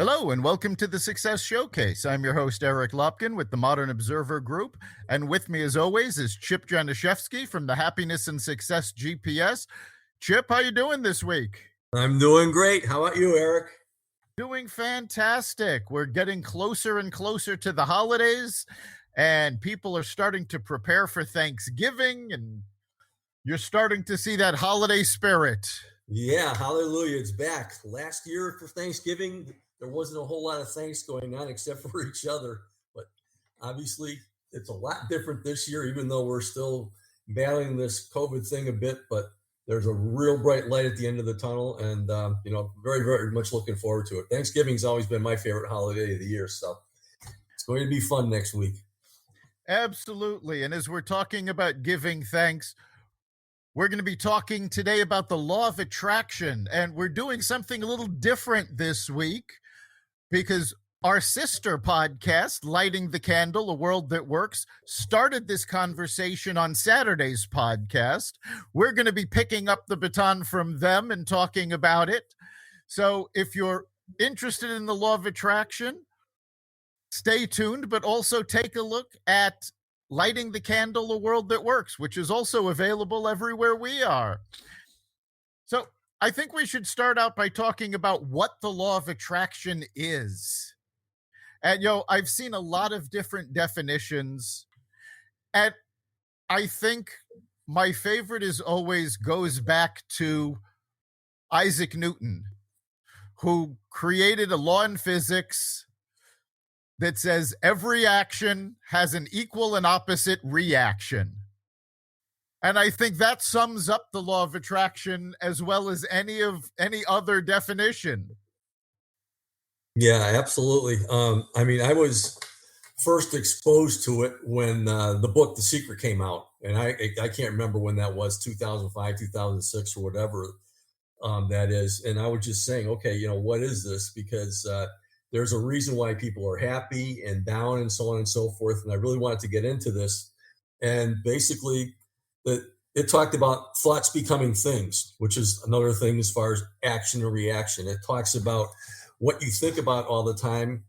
Hello and welcome to the Success Showcase. I'm your host, Eric Lopkin with the Modern Observer Group. And with me, as always, is Chip Janiszewski from the Happiness and Success GPS. Chip, how you doing this week? I'm doing great. How about you, Eric? Doing fantastic. We're getting closer and closer to the holidays, and people are starting to prepare for Thanksgiving, and you're starting to see that holiday spirit. Yeah, hallelujah. It's back. Last year for Thanksgiving, there wasn't a whole lot of thanks going on except for each other. But obviously, it's a lot different this year, even though we're still battling this COVID thing a bit. But there's a real bright light at the end of the tunnel, and very, very much looking forward to it. Thanksgiving's always been my favorite holiday of the year, so it's going to be fun next week. Absolutely. And as we're talking about giving thanks, we're going to be talking today about the law of attraction, and we're doing something a little different this week because our sister podcast, Lighting the Candle, A World That Works, started this conversation on Saturday's podcast. We're going to be picking up the baton from them and talking about it. So if you're interested in the law of attraction, stay tuned, but also take a look at Lighting the Candle, A World That Works, which is also available everywhere we are. So I think we should start out by talking about what the law of attraction is. And, I've seen a lot of different definitions, and I think my favorite is always goes back to Isaac Newton, who created a law in physics that says every action has an equal and opposite reaction. And I think that sums up the law of attraction as well as any other definition. Yeah, absolutely. I was first exposed to it when the book The Secret came out, and I can't remember when that was, 2005, 2006, or whatever that is. And I was just saying, okay, what is this? Because there's a reason why people are happy and down and so on and so forth. And I really wanted to get into this. And basically, it talked about thoughts becoming things, which is another thing as far as action and reaction. It talks about what you think about all the time,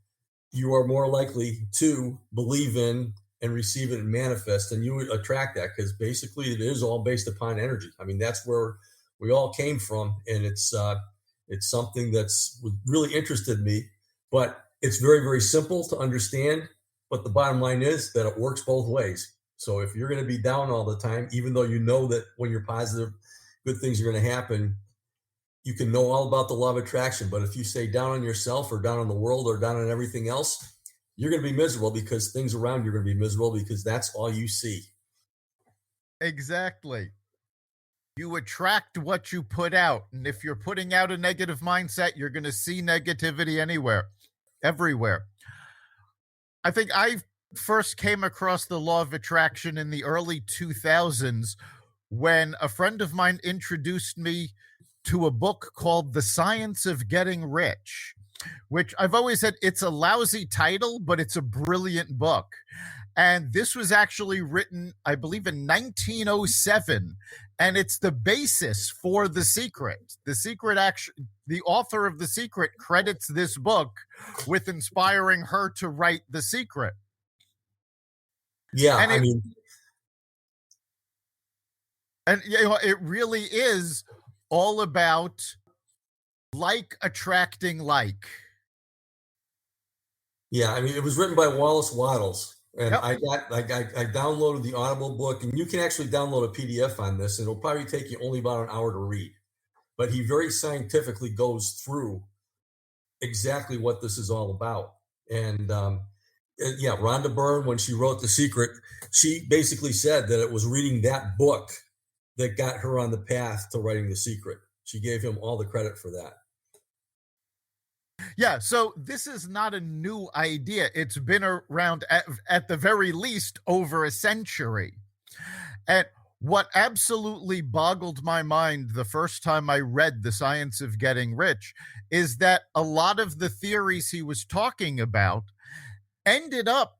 you are more likely to believe in and receive it and manifest, and you would attract that, because basically it is all based upon energy. I mean, that's where we all came from, and it's something that's really interested me. But it's very, very simple to understand. But the bottom line is that it works both ways. So if you're going to be down all the time, even though you know that when you're positive, good things are going to happen, you can know all about the law of attraction. But if you stay down on yourself or down on the world or down on everything else, you're going to be miserable, because things around you are going to be miserable, because that's all you see. Exactly. You attract what you put out. And if you're putting out a negative mindset, you're going to see negativity everywhere. I think I first came across the law of attraction in the early 2000s when a friend of mine introduced me to a book called The Science of Getting Rich, which I've always said it's a lousy title, but it's a brilliant book. And this was actually written, I believe, in 1907, and it's the basis for The Secret. The author of The Secret credits this book with inspiring her to write The Secret. Yeah, and it really is all about like attracting like. Yeah, it was written by Wallace Wattles. And Yep. I downloaded the Audible book, and you can actually download a PDF on this, and it'll probably take you only about an hour to read. But he very scientifically goes through exactly what this is all about. And Rhonda Byrne, when she wrote The Secret, she basically said that it was reading that book that got her on the path to writing The Secret. She gave him all the credit for that. Yeah, so this is not a new idea. It's been around at the very least over a century. And what absolutely boggled my mind the first time I read The Science of Getting Rich is that a lot of the theories he was talking about ended up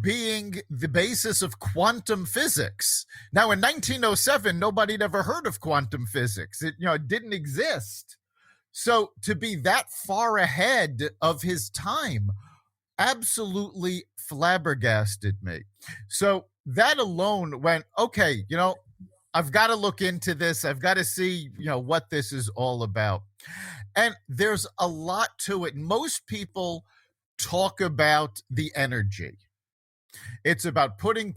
being the basis of quantum physics. Now, in 1907, nobody had ever heard of quantum physics. It didn't exist. So to be that far ahead of his time absolutely flabbergasted me. So that alone went, okay, I've got to look into this. I've got to see, what this is all about. And there's a lot to it. Most people talk about the energy. It's about putting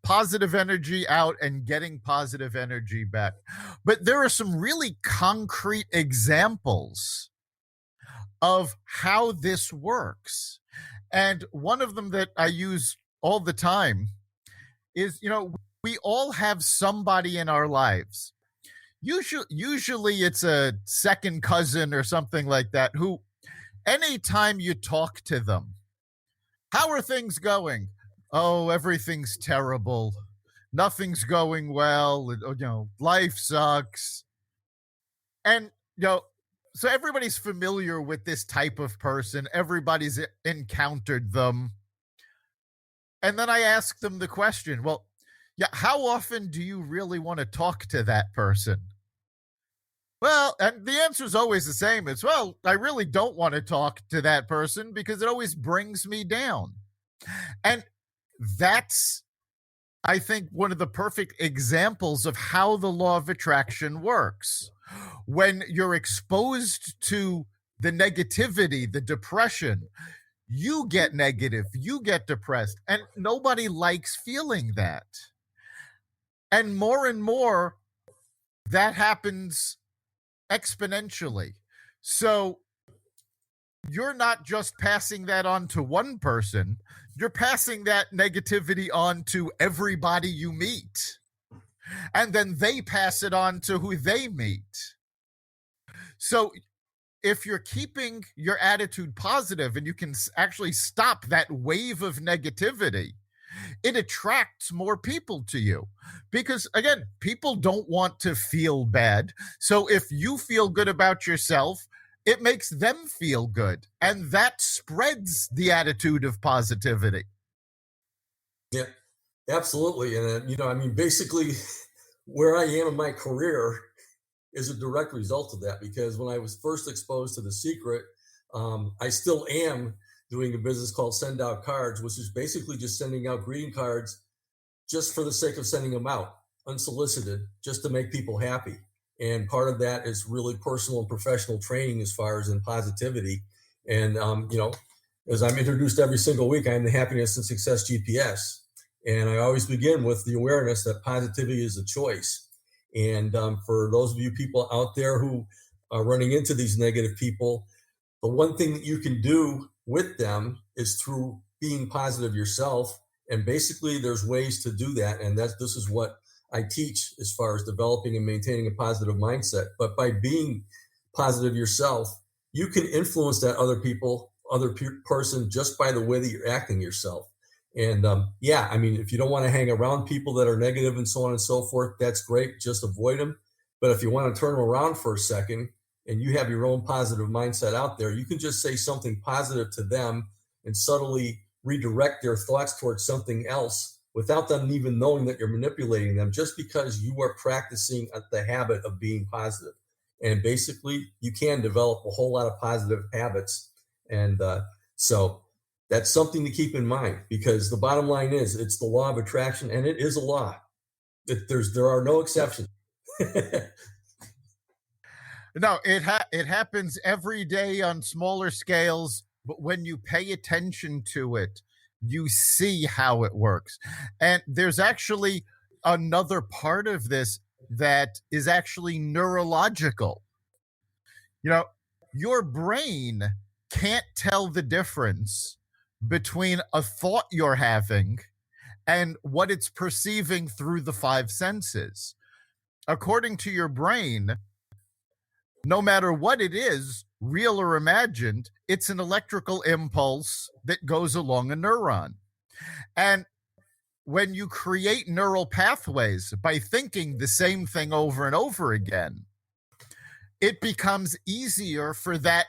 positive energy out and getting positive energy back. But there are some really concrete examples of how this works. And one of them that I use all the time is, we all have somebody in our lives. Usually it's a second cousin or something like that who, anytime you talk to them, how are things going? Oh, everything's terrible. Nothing's going well. Life sucks. And, so everybody's familiar with this type of person. Everybody's encountered them. And then I ask them the question, well, yeah, how often do you really want to talk to that person? Well, and the answer is always the same. It's, well, I really don't want to talk to that person because it always brings me down. And that's, I think, one of the perfect examples of how the law of attraction works. When you're exposed to the negativity, the depression, you get negative, you get depressed, and nobody likes feeling that. And more, that happens exponentially. So you're not just passing that on to one person, you're passing that negativity on to everybody you meet. And then they pass it on to who they meet. So if you're keeping your attitude positive and you can actually stop that wave of negativity, it attracts more people to you. Because again, people don't want to feel bad. So if you feel good about yourself, it makes them feel good. And that spreads the attitude of positivity. Yeah, absolutely. And, basically, where I am in my career is a direct result of that, because when I was first exposed to The Secret, I still am doing a business called Send Out Cards, which is basically just sending out greeting cards just for the sake of sending them out, unsolicited, just to make people happy. And part of that is really personal and professional training as far as in positivity. And, as I'm introduced every single week, I'm the Happiness and Success GPS. And I always begin with the awareness that positivity is a choice. And for those of you people out there who are running into these negative people, the one thing that you can do with them is through being positive yourself. And basically, there's ways to do that. And this is what I teach as far as developing and maintaining a positive mindset. But by being positive yourself, you can influence that other person just by the way that you're acting yourself. And if you don't want to hang around people that are negative and so on and so forth, that's great. Just avoid them. But if you want to turn them around for a second and you have your own positive mindset out there, you can just say something positive to them and subtly redirect their thoughts towards something else without them even knowing that you're manipulating them, just because you are practicing the habit of being positive. And basically, you can develop a whole lot of positive habits. And so that's something to keep in mind, because the bottom line is it's the law of attraction, and it is a law. There are no exceptions. No, it happens every day on smaller scales, but when you pay attention to it, you see how it works. And there's actually another part of this that is actually neurological. Your brain can't tell the difference between a thought you're having and what it's perceiving through the five senses. According to your brain, no matter what it is, real or imagined, it's an electrical impulse that goes along a neuron. And when you create neural pathways by thinking the same thing over and over again, it becomes easier for that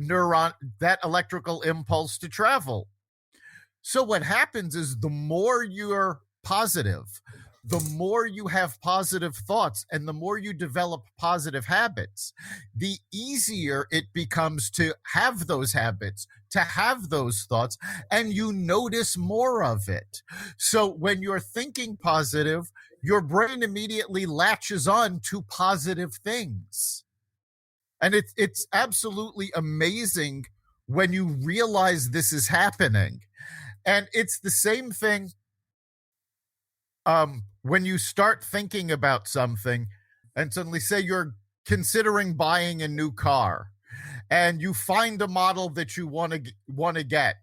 neuron, that electrical impulse to travel. So what happens is the more you're positive, the more you have positive thoughts and the more you develop positive habits, the easier it becomes to have those habits, to have those thoughts, and you notice more of it. So when you're thinking positive, your brain immediately latches on to positive things. And it's absolutely amazing when you realize this is happening. And it's the same thing when you start thinking about something and suddenly say you're considering buying a new car and you find a model that you want to get,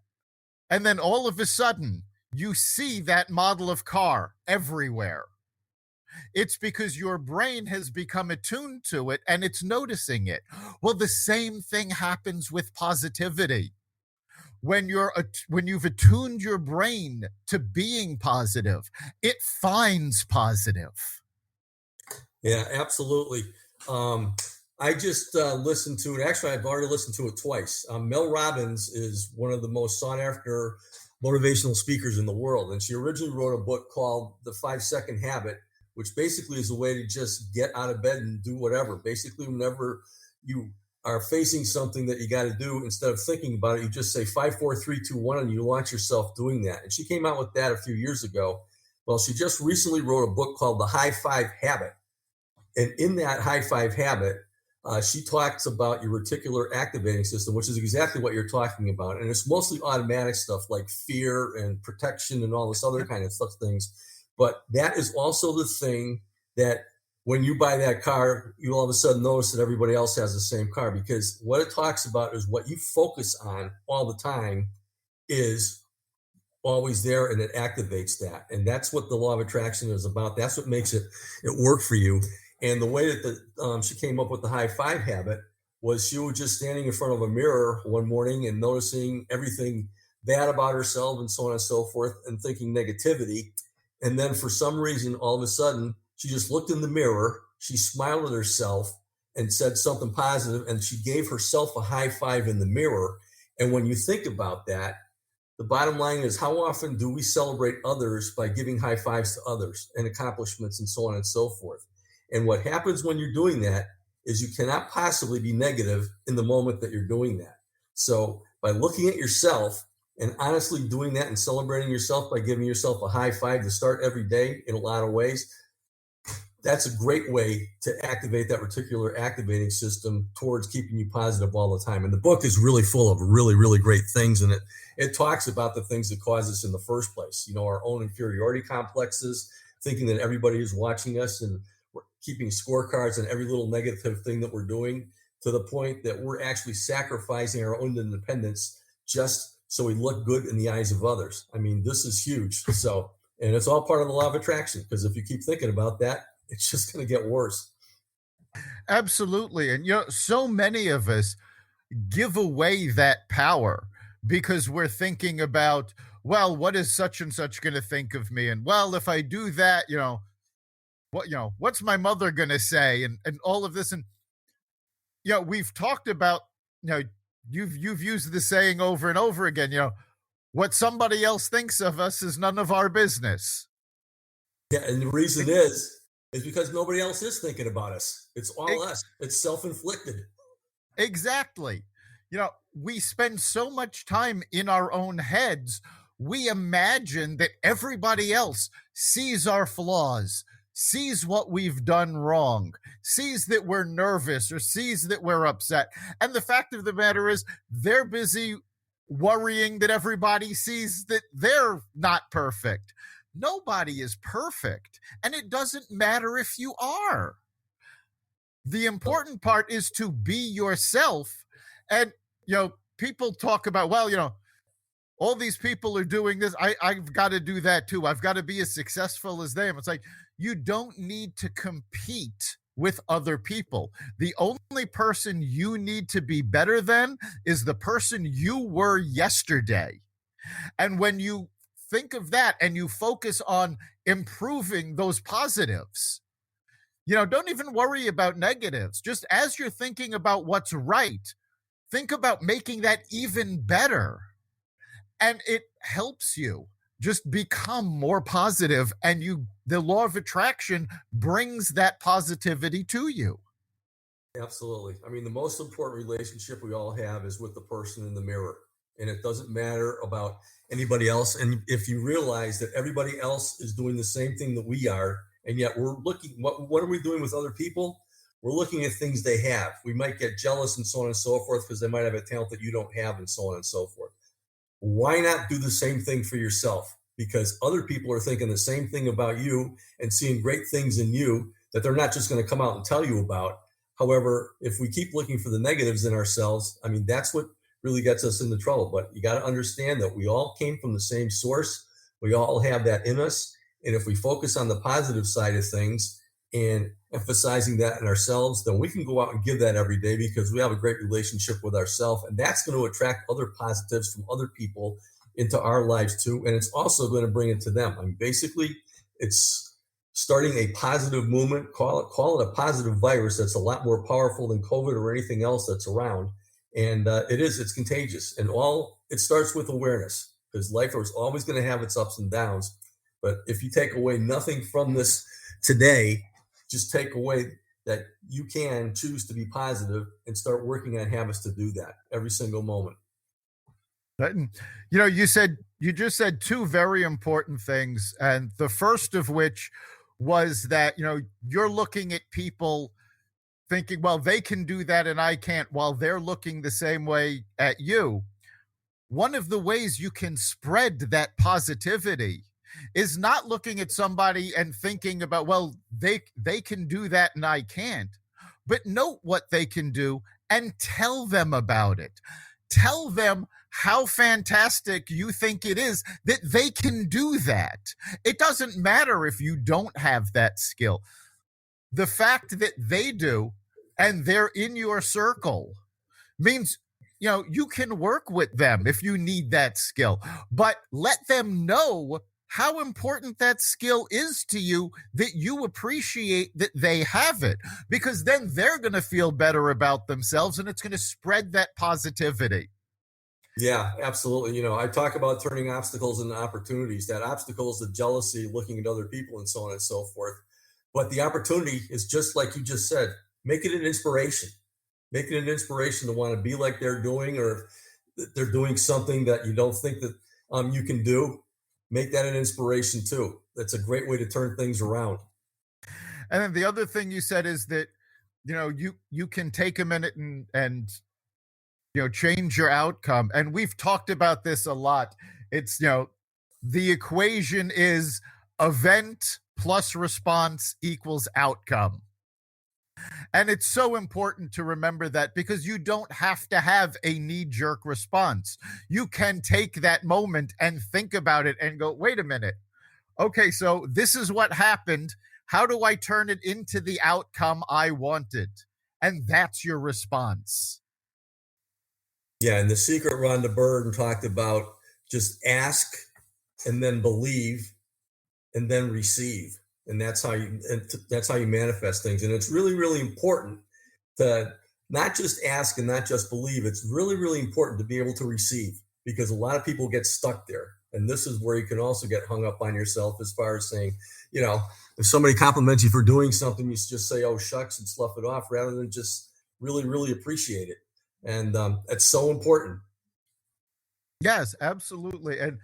and then all of a sudden you see that model of car everywhere. It's because your brain has become attuned to it and it's noticing it. Well, the same thing happens with positivity. When you've attuned your brain to being positive, it finds positive. Yeah, absolutely. I just listened to it. Actually, I've already listened to it twice. Mel Robbins is one of the most sought after motivational speakers in the world. And she originally wrote a book called The 5 Second Habit, which basically is a way to just get out of bed and do whatever. Basically, whenever you are facing something that you got to do, instead of thinking about it, you just say 5, 4, 3, 2, 1, and you launch yourself doing that. And she came out with that a few years ago. Well, she just recently wrote a book called The High Five Habit. And in that high five habit, she talks about your reticular activating system, which is exactly what you're talking about. And it's mostly automatic stuff like fear and protection and all this other kind of stuff things. But that is also the thing that when you buy that car, you all of a sudden notice that everybody else has the same car, because what it talks about is what you focus on all the time is always there, and it activates that. And that's what the law of attraction is about. That's what makes it work for you. And the way that she came up with the high five habit was she was just standing in front of a mirror one morning and noticing everything bad about herself and so on and so forth, and thinking negativity. And then for some reason, all of a sudden, she just looked in the mirror, she smiled at herself and said something positive, and she gave herself a high five in the mirror. And when you think about that, the bottom line is, how often do we celebrate others by giving high fives to others and accomplishments and so on and so forth? And what happens when you're doing that is you cannot possibly be negative in the moment that you're doing that. So by looking at yourself and honestly doing that and celebrating yourself by giving yourself a high five to start every day in a lot of ways, that's a great way to activate that reticular activating system towards keeping you positive all the time. And the book is really full of really, really great things in it. It talks about the things that cause us in the first place, our own inferiority complexes, thinking that everybody is watching us, and we're keeping scorecards on every little negative thing that we're doing, to the point that we're actually sacrificing our own independence just so we look good in the eyes of others. I mean, this is huge. So, and it's all part of the law of attraction, because if you keep thinking about that, it's just going to get worse. Absolutely. And so many of us give away that power because we're thinking about, well, what is such and such going to think of me? And well, if I do that, what's my mother going to say? And all of this. And we've talked about, you've used the saying over and over again, what somebody else thinks of us is none of our business. Yeah, and the reason is because nobody else is thinking about us. It's all us. It's self-inflicted. Exactly. We spend so much time in our own heads. We imagine that everybody else sees our flaws, sees what we've done wrong, sees that we're nervous, or sees that we're upset. And the fact of the matter is, they're busy worrying that everybody sees that they're not perfect. Nobody is perfect, and it doesn't matter if you are. The important part is to be yourself. And people talk about, well, all these people are doing this, I've got to do that too, I've got to be as successful as them. It's like, you don't need to compete with other people. The only person you need to be better than is the person you were yesterday. And when you think of that and you focus on improving those positives, don't even worry about negatives. Just as you're thinking about what's right, think about making that even better. And it helps you. just become more positive, and the law of attraction brings that positivity to you. Absolutely. I mean, the most important relationship we all have is with the person in the mirror. And it doesn't matter about anybody else. And if you realize that everybody else is doing the same thing that we are, and yet we're looking, what are we doing with other people? We're looking at things they have. We might get jealous and so on and so forth because they might have a talent that you don't have and so on and so forth. Why not do the same thing for yourself? Because other people are thinking the same thing about you and seeing great things in you that they're not just going to come out and tell you about. However, if we keep looking for the negatives in ourselves, I mean, that's what really gets us into trouble. But you got to understand that we all came from the same source. We all have that in us. And if we focus on the positive side of things and emphasizing that in ourselves, then we can go out and give that every day because we have a great relationship with ourselves. And that's going to attract other positives from other people into our lives too. And it's also going to bring it to them. I mean, basically, it's starting a positive movement, call it a positive virus that's a lot more powerful than COVID or anything else that's around. And it's contagious. And it starts with awareness because life is always going to have its ups and downs. But if you take away nothing from this today, just take away that you can choose to be positive and start working on habits to do that every single moment. You just said two very important things, and the first of which was that you're looking at people thinking, well, they can do that and I can't, while they're looking the same way at you. One of the ways you can spread that positivity is not looking at somebody and thinking about, well, they can do that and I can't, but note what they can do and tell them about it. Tell them how fantastic you think it is that they can do that. It doesn't matter if you don't have that skill. The fact that they do and they're in your circle means you can work with them if you need that skill, but let them know how important that skill is to you, that you appreciate that they have it, because then they're going to feel better about themselves and it's going to spread that positivity. Yeah, absolutely. I talk about turning obstacles into opportunities. That obstacle is the jealousy, looking at other people and so on and so forth. But the opportunity is just like you just said, make it an inspiration. Make it an inspiration to want to be like they're doing, or they're doing something that you don't think that you can do. Make that an inspiration too. That's a great way to turn things around. And then the other thing you said is that, you can take a minute and change your outcome. And we've talked about this a lot. It's, the equation is event plus response equals outcome. And it's so important to remember that, because you don't have to have a knee-jerk response. You can take that moment and think about it and go, wait a minute. Okay, so this is what happened. How do I turn it into the outcome I wanted? And that's your response. Yeah, and The Secret, Rhonda Byrne talked about just ask and then believe and then receive. And that's how you manifest things. And it's really, really important to not just ask and not just believe. It's really, really important to be able to receive, because a lot of people get stuck there. And this is where you can also get hung up on yourself, as far as saying, if somebody compliments you for doing something, you just say, oh, shucks, and slough it off, rather than just really, really appreciate it. And it's so important. Yes, absolutely. And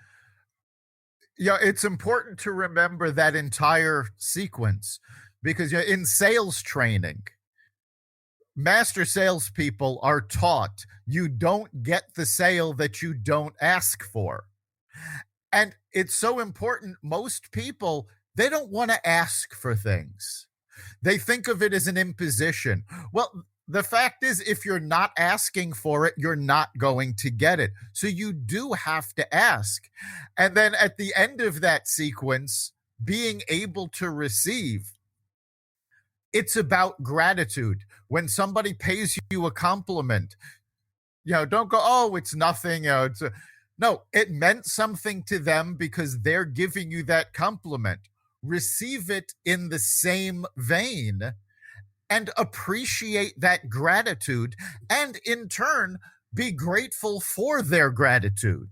it's important to remember that entire sequence, because in sales training, master salespeople are taught you don't get the sale that you don't ask for. And it's so important. Most people, they don't want to ask for things. They think of it as an imposition. Well, the fact is, if you're not asking for it, you're not going to get it. So you do have to ask. And then at the end of that sequence, being able to receive, it's about gratitude. When somebody pays you a compliment, don't go, oh, it's nothing. No, it meant something to them because they're giving you that compliment. Receive it in the same vein and appreciate that gratitude, and in turn, be grateful for their gratitude.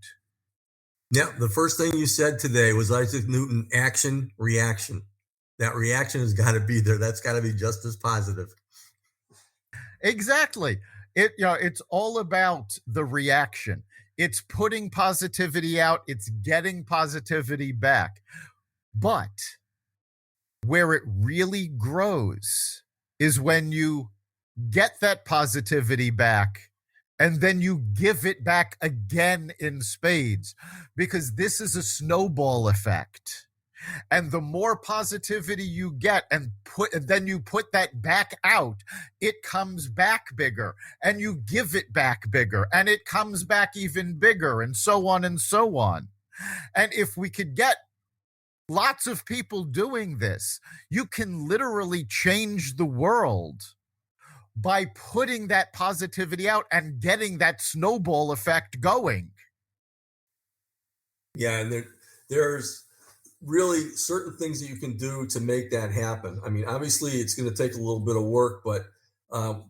Yeah, the first thing you said today was Isaac Newton, action, reaction. That reaction has got to be there. That's got to be just as positive. Exactly. It's all about the reaction. It's putting positivity out, it's getting positivity back. But where it really grows is when you get that positivity back and then you give it back again in spades, because this is a snowball effect. And the more positivity you get then you put that back out, it comes back bigger, and you give it back bigger, and it comes back even bigger, and so on and so on. And if we could get lots of people doing this, you can literally change the world by putting that positivity out and getting that snowball effect going. Yeah, and there's really certain things that you can do to make that happen. I mean, obviously, it's going to take a little bit of work, but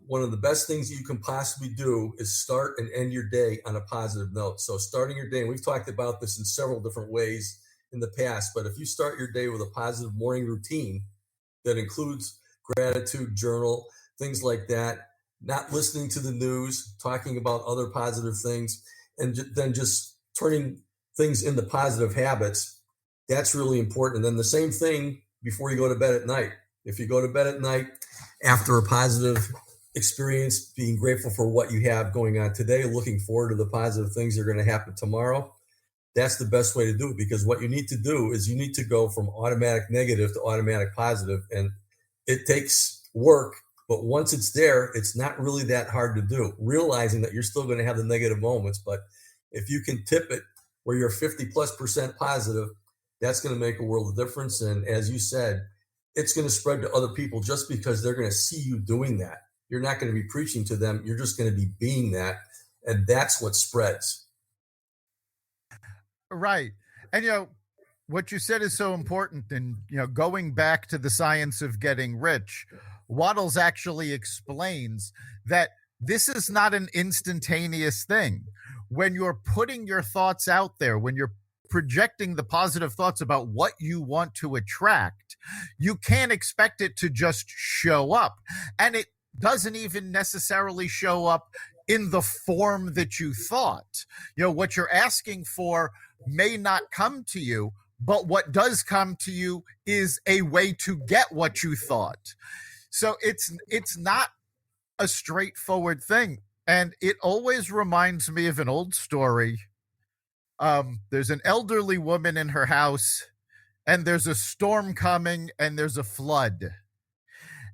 one of the best things you can possibly do is start and end your day on a positive note. So, starting your day, and we've talked about this in several different ways in the past, but if you start your day with a positive morning routine that includes gratitude journal, things like that, not listening to the news, talking about other positive things, and then just turning things into positive habits, that's really important. And then the same thing before you go to bed at night. If you go to bed at night after a positive experience, being grateful for what you have going on today, looking forward to the positive things that are going to happen tomorrow, that's the best way to do it. Because what you need to do is you need to go from automatic negative to automatic positive. And it takes work, but once it's there, it's not really that hard to do. Realizing that you're still going to have the negative moments, but if you can tip it where you're 50+% positive, that's going to make a world of difference. And as you said, it's going to spread to other people just because they're going to see you doing that. You're not going to be preaching to them. You're just going to be being that. And that's what spreads. Right. And what you said is so important. And going back to the science of getting rich, Waddles actually explains that this is not an instantaneous thing. When you're putting your thoughts out there, when you're projecting the positive thoughts about what you want to attract, you can't expect it to just show up. And it doesn't even necessarily show up in the form that you thought. What you're asking for may not come to you, but what does come to you is a way to get what you thought. So it's not a straightforward thing. And it always reminds me of an old story. There's an elderly woman in her house, and there's a storm coming, and there's a flood.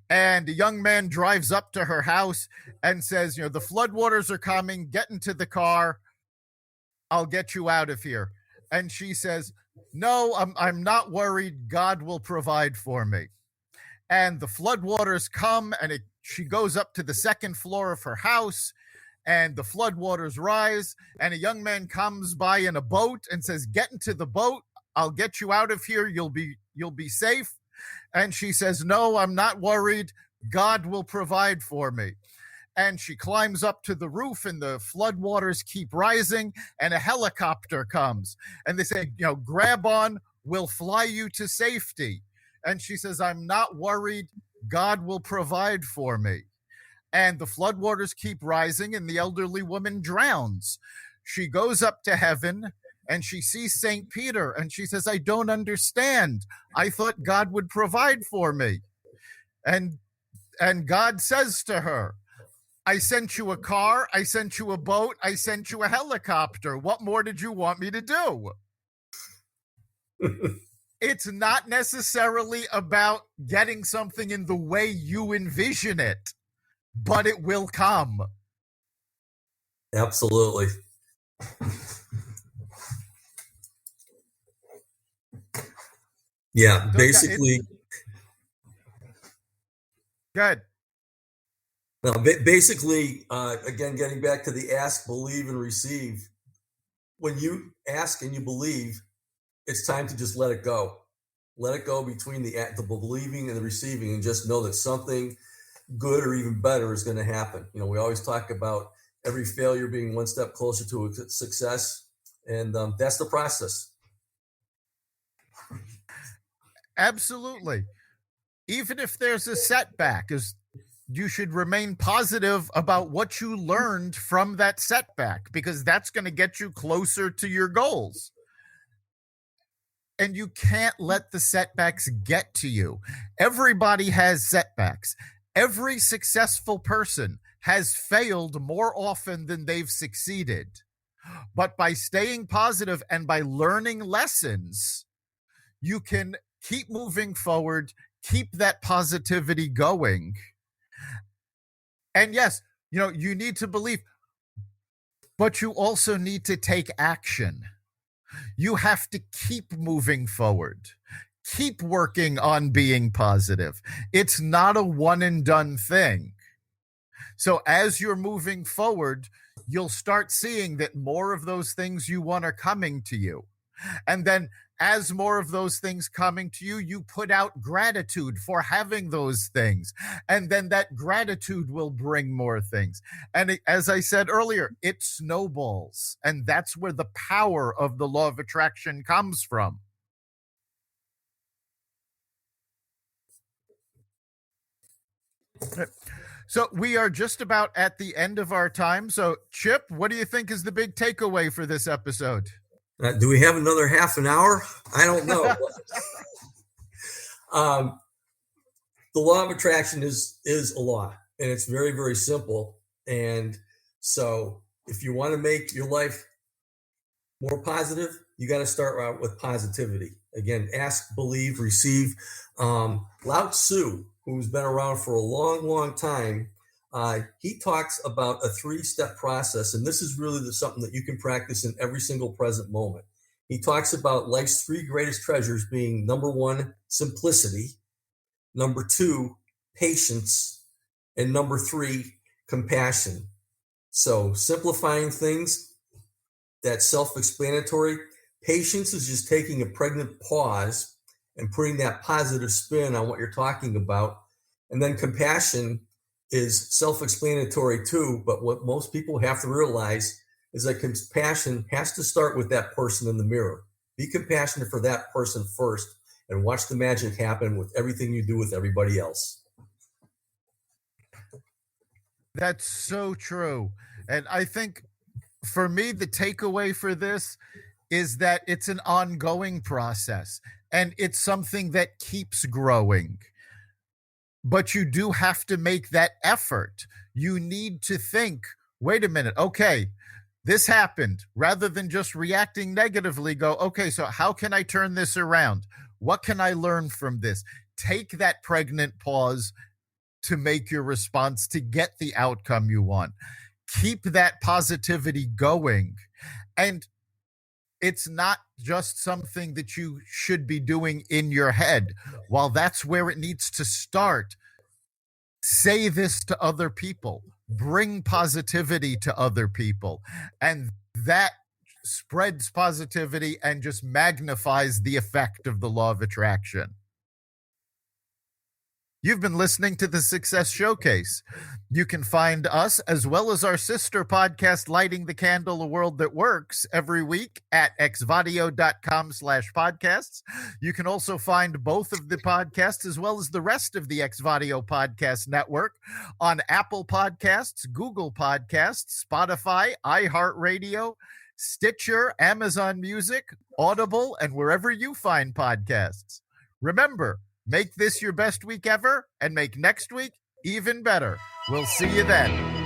And a young man drives up to her house and says, the floodwaters are coming, get into the car, I'll get you out of here. And she says, no, I'm not worried, God will provide for me. And the floodwaters come, and she goes up to the second floor of her house, and the floodwaters rise, and a young man comes by in a boat and says, get into the boat, I'll get you out of here, you'll be safe. And she says, no, I'm not worried, God will provide for me. And she climbs up to the roof, and the floodwaters keep rising, and a helicopter comes, and they say, grab on, we'll fly you to safety. And she says, I'm not worried, God will provide for me. And the floodwaters keep rising, and the elderly woman drowns. She goes up to heaven, and she sees St. Peter, and she says, I don't understand. I thought God would provide for me. And God says to her, I sent you a car, I sent you a boat, I sent you a helicopter. What more did you want me to do? It's not necessarily about getting something in the way you envision it, but it will come. Absolutely. Yeah, basically. Good. Well, basically, again, getting back to the ask, believe, and receive. When you ask and you believe, it's time to just let it go. Let it go between the believing and the receiving, and just know that something good or even better is going to happen. We always talk about every failure being one step closer to a success. And that's the process. Absolutely. Even if there's a setback, you should remain positive about what you learned from that setback, because that's going to get you closer to your goals. And you can't let the setbacks get to you. Everybody has setbacks. Every successful person has failed more often than they've succeeded. But by staying positive and by learning lessons, you can keep moving forward, keep that positivity going. And yes, you need to believe, but you also need to take action. You have to keep moving forward. Keep working on being positive. It's not a one and done thing. So as you're moving forward, you'll start seeing that more of those things you want are coming to you. And then as more of those things coming to you, you put out gratitude for having those things. And then that gratitude will bring more things. And as I said earlier, it snowballs. And that's where the power of the law of attraction comes from. So we are just about at the end of our time. So Chip, what do you think is the big takeaway for this episode? Do we have another half an hour? I don't know. The law of attraction is a law, and it's very, very simple. And so if you want to make your life more positive, you got to start out with positivity. Again, ask, believe, receive. Lao Tzu, who's been around for a long, long time, he talks about a 3-step process, and this is really something that you can practice in every single present moment. He talks about life's 3 greatest treasures being, number 1, simplicity, number 2, patience, and number 3, compassion. So simplifying things, that's self-explanatory. Patience is just taking a pregnant pause and putting that positive spin on what you're talking about. And then compassion is self-explanatory too, but what most people have to realize is that compassion has to start with that person in the mirror. Be compassionate for that person first and watch the magic happen with everything you do with everybody else. That's so true. And I think for me, the takeaway for this is that it's an ongoing process and it's something that keeps growing. But you do have to make that effort. You need to think, wait a minute, okay, this happened. Rather than just reacting negatively, go, okay, so how can I turn this around? What can I learn from this? Take that pregnant pause to make your response to get the outcome you want. Keep that positivity going. And it's not just something that you should be doing in your head. While that's where it needs to start, say this to other people. Bring positivity to other people. And that spreads positivity and just magnifies the effect of the law of attraction. You've been listening to the Success Showcase. You can find us, as well as our sister podcast, Lighting the Candle, A World That Works, every week at xvadio.com/podcasts. You can also find both of the podcasts, as well as the rest of the Xvadio podcast network, on Apple Podcasts, Google Podcasts, Spotify, iHeartRadio, Stitcher, Amazon Music, Audible, and wherever you find podcasts. Remember, make this your best week ever and make next week even better. We'll see you then.